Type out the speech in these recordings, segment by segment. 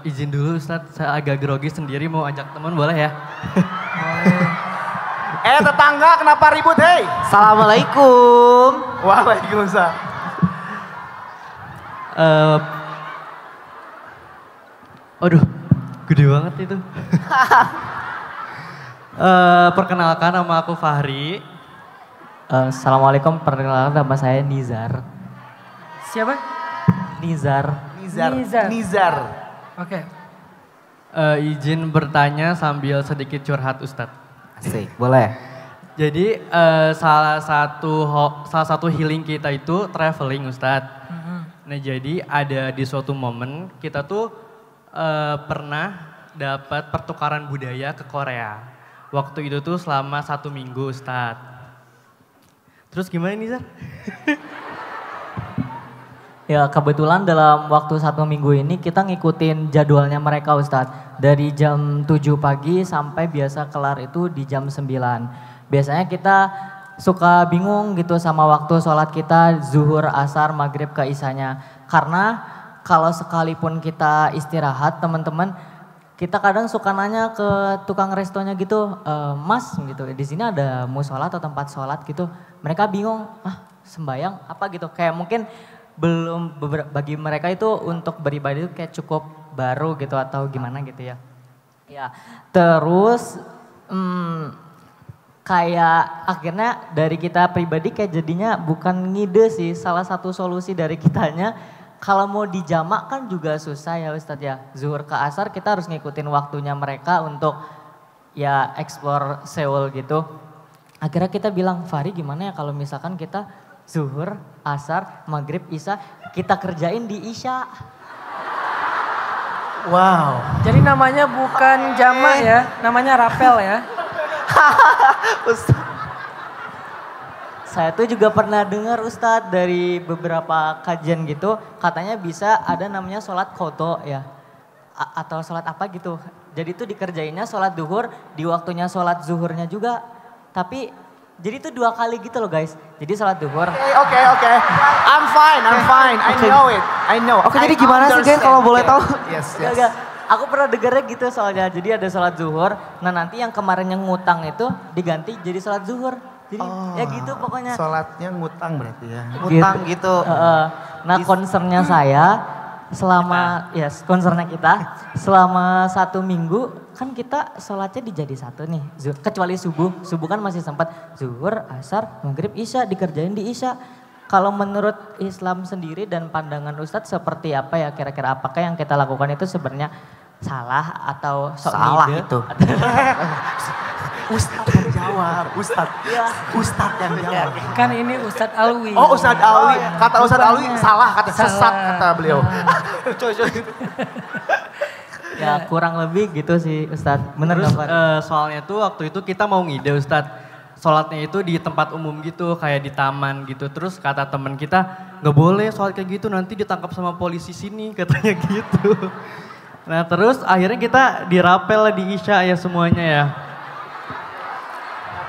Izin dulu Ustadz, saya agak grogi sendiri mau ajak teman boleh ya? Tetangga kenapa ribut hei? Assalamualaikum. Waalaikumsalam. Eh, Aduh, gede banget itu. Perkenalkan nama aku Fahri. Assalamualaikum, perkenalkan nama saya Nizar. Siapa? Nizar. Nizar. Oke. Izin bertanya sambil sedikit curhat Ustadz. Asik, boleh. Jadi salah satu healing kita itu traveling Ustadz. Nah jadi ada di suatu momen kita tuh pernah dapat pertukaran budaya ke Korea. Waktu itu tuh selama 1 minggu Ustadz. Terus gimana nih Zar? Ya kebetulan dalam waktu 1 minggu ini kita ngikutin jadwalnya mereka Ustadz. Dari jam 7 pagi sampai biasa kelar itu di jam 9. Biasanya kita suka bingung gitu sama waktu sholat kita zuhur, asar, maghrib ke isyanya. Karena kalau sekalipun kita istirahat teman-teman, kita kadang suka nanya ke tukang restonya gitu, Mas gitu, di sini ada musola atau tempat sholat gitu. Mereka bingung, sembayang apa gitu. Kayak mungkin belum bagi mereka itu untuk beribadah itu kayak cukup baru gitu atau gimana gitu ya. Ya, terus kayak akhirnya dari kita pribadi kayak jadinya bukan ngide sih, salah satu solusi dari kitanya kalau mau dijamak kan juga susah ya Ustadz ya. Zuhur ke asar kita harus ngikutin waktunya mereka untuk ya explore Seoul gitu. Akhirnya kita bilang, Fahri gimana ya kalau misalkan kita zuhur, asar, maghrib, isya, kita kerjain di isya. Wow. Jadi namanya bukan jamak ya, namanya rapel ya. Saya tuh juga pernah dengar Ustadz dari beberapa kajian gitu, katanya bisa ada namanya sholat qodho ya. Atau sholat apa gitu. Jadi itu dikerjainnya sholat duhur, di waktunya sholat zuhurnya juga. Tapi jadi itu 2 kali gitu loh guys. Jadi sholat duhur. Oke. I'm fine. I know it. I know. Oke, jadi gimana sih guys kalau boleh tahu? Yes. Enggak. Aku pernah dengarnya gitu soalnya. Jadi ada sholat zuhur. Nah nanti yang kemarin yang ngutang itu diganti jadi sholat zuhur. Jadi ya gitu pokoknya. Sholatnya ngutang berarti ya. Ngutang gitu. Nah concernnya saya selama concernnya kita selama 1 minggu kan kita sholatnya dijadi satu nih. Kecuali subuh kan masih sempat zuhur, asar, maghrib, isya dikerjain di isya. Kalau menurut Islam sendiri dan pandangan Ustadz seperti apa ya kira-kira apakah yang kita lakukan itu sebenarnya salah atau Salah ngide? itu. Ustadz yang jawab. Ustadz yang jawab. Kan ini Ustadz Alwi. Oh Ustadz Alwi. Kata Ustadz Alwi salah, kata sesat Salah. kata beliau. Ya kurang lebih gitu sih Ustadz. Bener Terus nggak, Far? soalnya tuh waktu itu kita mau ngide Ustadz. Sholatnya itu di tempat umum gitu, kayak di taman gitu. Terus kata teman kita, nggak boleh sholat kayak gitu, nanti ditangkap sama polisi sini, katanya gitu. Nah terus akhirnya kita dirapel di isya ya semuanya ya.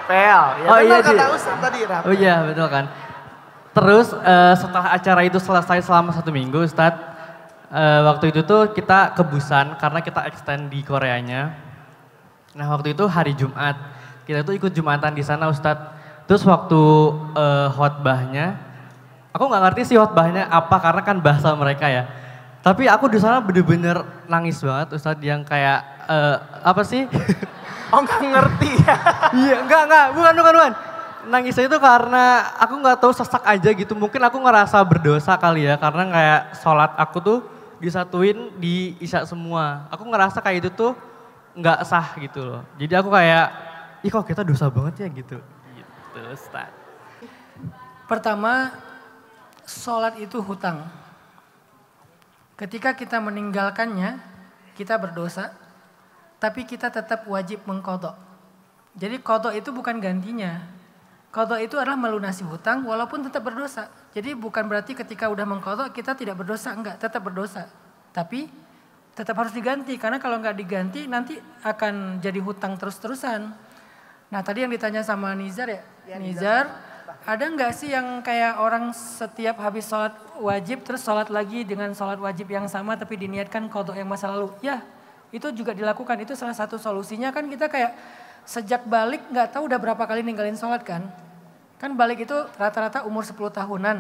Pel. Ya Oh benar iya, kata Di. Ustadz tadi. Rap. Oh iya betul kan. Terus setelah acara itu selesai selama 1 minggu Ustadz, waktu itu tuh kita ke Busan karena kita extend di Koreanya. Nah waktu itu hari Jumat, kita tuh ikut Jumatan di sana Ustadz. Terus waktu khotbahnya, aku nggak ngerti sih khotbahnya apa karena kan bahasa mereka ya. Tapi aku di sana bener-bener nangis banget Ustadz yang kayak apa sih? Oh nggak ngerti ya. Iya, bukan. Nangisnya itu karena aku nggak tahu sesak aja gitu. Mungkin aku ngerasa berdosa kali ya, karena kayak sholat aku tuh disatuin di isya semua. Aku ngerasa kayak itu tuh nggak sah gitu loh. Jadi aku kayak, ih kok kita dosa banget ya gitu. Gitu Ustaz. Pertama, sholat itu hutang. Ketika kita meninggalkannya, kita berdosa. Tapi kita tetap wajib mengkodok. Jadi kodok itu bukan gantinya. Kodok itu adalah melunasi hutang walaupun tetap berdosa. Jadi bukan berarti ketika udah mengkodok kita tidak berdosa, enggak, tetap berdosa. Tapi tetap harus diganti karena kalau enggak diganti nanti akan jadi hutang terus-terusan. Nah tadi yang ditanya sama Nizar ya, Nizar Ada nggak sih yang kayak orang setiap habis sholat wajib terus sholat lagi dengan sholat wajib yang sama tapi diniatkan qadha yang masa lalu? Ya, itu juga dilakukan. Itu salah satu solusinya kan kita kayak sejak balik nggak tahu udah berapa kali ninggalin sholat kan. Kan balik itu rata-rata umur 10 tahunan.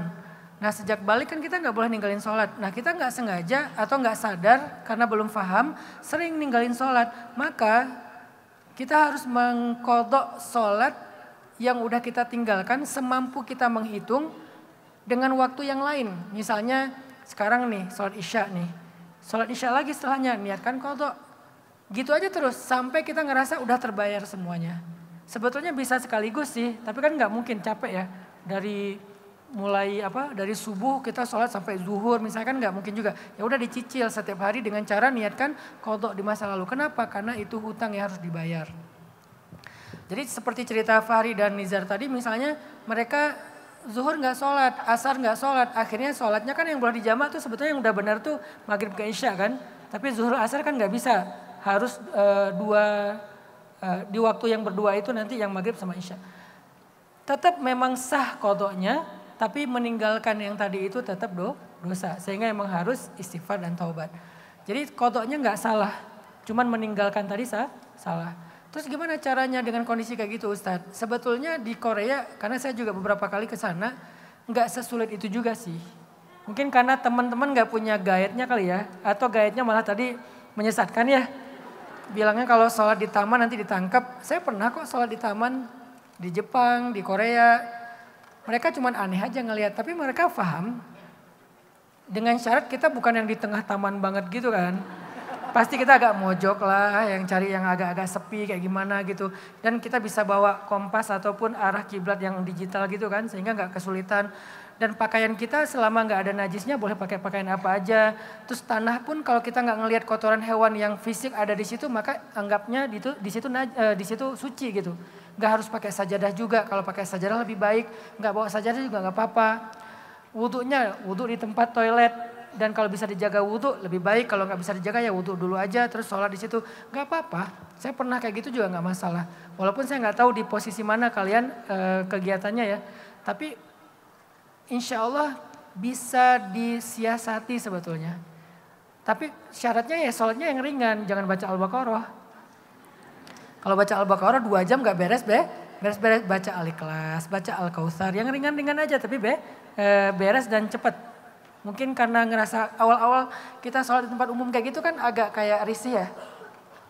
Nah sejak balik kan kita nggak boleh ninggalin sholat. Nah kita nggak sengaja atau nggak sadar karena belum paham sering ninggalin sholat. Maka kita harus mengqadha sholat yang udah kita tinggalkan semampu kita menghitung dengan waktu yang lain. Misalnya sekarang nih sholat isya nih. Sholat isya lagi setelahnya niatkan qadha. Gitu aja terus sampai kita ngerasa udah terbayar semuanya. Sebetulnya bisa sekaligus sih, tapi kan nggak mungkin capek ya. Dari dari subuh kita sholat sampai zuhur misalkan nggak mungkin juga. Ya udah dicicil setiap hari dengan cara niatkan qadha di masa lalu. Kenapa? Karena itu hutang yang harus dibayar. Jadi seperti cerita Fahri dan Nizar tadi misalnya mereka zuhur nggak sholat, asar nggak sholat. Akhirnya sholatnya kan yang boleh dijamak tuh sebetulnya yang udah benar tuh maghrib ke isya kan. Tapi zuhur asar kan nggak bisa. Harus di waktu yang berdua itu nanti yang maghrib sama isya. Tetap memang sah qadhanya, tapi meninggalkan yang tadi itu tetap dosa. Sehingga memang harus istighfar dan taubat. Jadi qadhanya nggak salah, cuman meninggalkan tadi salah. Terus gimana caranya dengan kondisi kayak gitu Ustadz? Sebetulnya di Korea, karena saya juga beberapa kali ke sana, nggak sesulit itu juga sih. Mungkin karena teman-teman nggak punya guide-nya kali ya, atau guide-nya malah tadi menyesatkan ya. Bilangnya kalau sholat di taman nanti ditangkap. Saya pernah kok sholat di taman di Jepang, di Korea. Mereka cuman aneh aja ngelihat, tapi mereka paham. Dengan syarat kita bukan yang di tengah taman banget gitu kan. Pasti kita agak mojok lah, yang cari yang agak-agak sepi kayak gimana gitu. Dan kita bisa bawa kompas ataupun arah kiblat yang digital gitu kan, sehingga nggak kesulitan. Dan pakaian kita selama nggak ada najisnya boleh pakai pakaian apa aja. Terus tanah pun kalau kita nggak ngelihat kotoran hewan yang fisik ada di situ, maka anggapnya di situ suci gitu. Nggak harus pakai sajadah juga. Kalau pakai sajadah lebih baik, nggak bawa sajadah juga nggak apa-apa. Wudhu di tempat toilet. Dan kalau bisa dijaga wudhu lebih baik, kalau nggak bisa dijaga ya wudhu dulu aja terus sholat di situ, nggak apa-apa. Saya pernah kayak gitu juga nggak masalah. Walaupun saya nggak tahu di posisi mana kalian kegiatannya ya, tapi insya Allah bisa disiasati sebetulnya. Tapi syaratnya ya sholatnya yang ringan, jangan baca Al-Baqarah. Kalau baca Al-Baqarah 2 jam nggak beres-beres baca Al-Ikhlas, baca Al-Kautsar, yang ringan-ringan aja tapi beres dan cepat. Mungkin karena ngerasa awal-awal kita sholat di tempat umum kayak gitu kan agak kayak risih ya.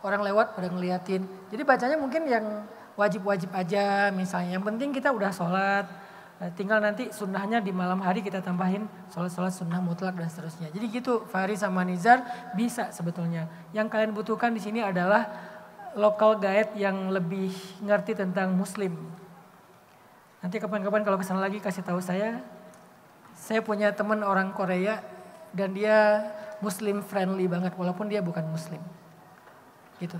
Orang lewat pada ngeliatin. Jadi bacanya mungkin yang wajib-wajib aja misalnya. Yang penting kita udah sholat. Tinggal nanti sunnahnya di malam hari kita tambahin sholat-sholat sunnah mutlak dan seterusnya. Jadi gitu Fahri sama Nizar bisa sebetulnya. Yang kalian butuhkan di sini adalah local guide yang lebih ngerti tentang muslim. Nanti kapan-kapan kalau kesana lagi kasih tahu saya. Saya punya teman orang Korea dan dia muslim friendly banget walaupun dia bukan muslim. Gitu.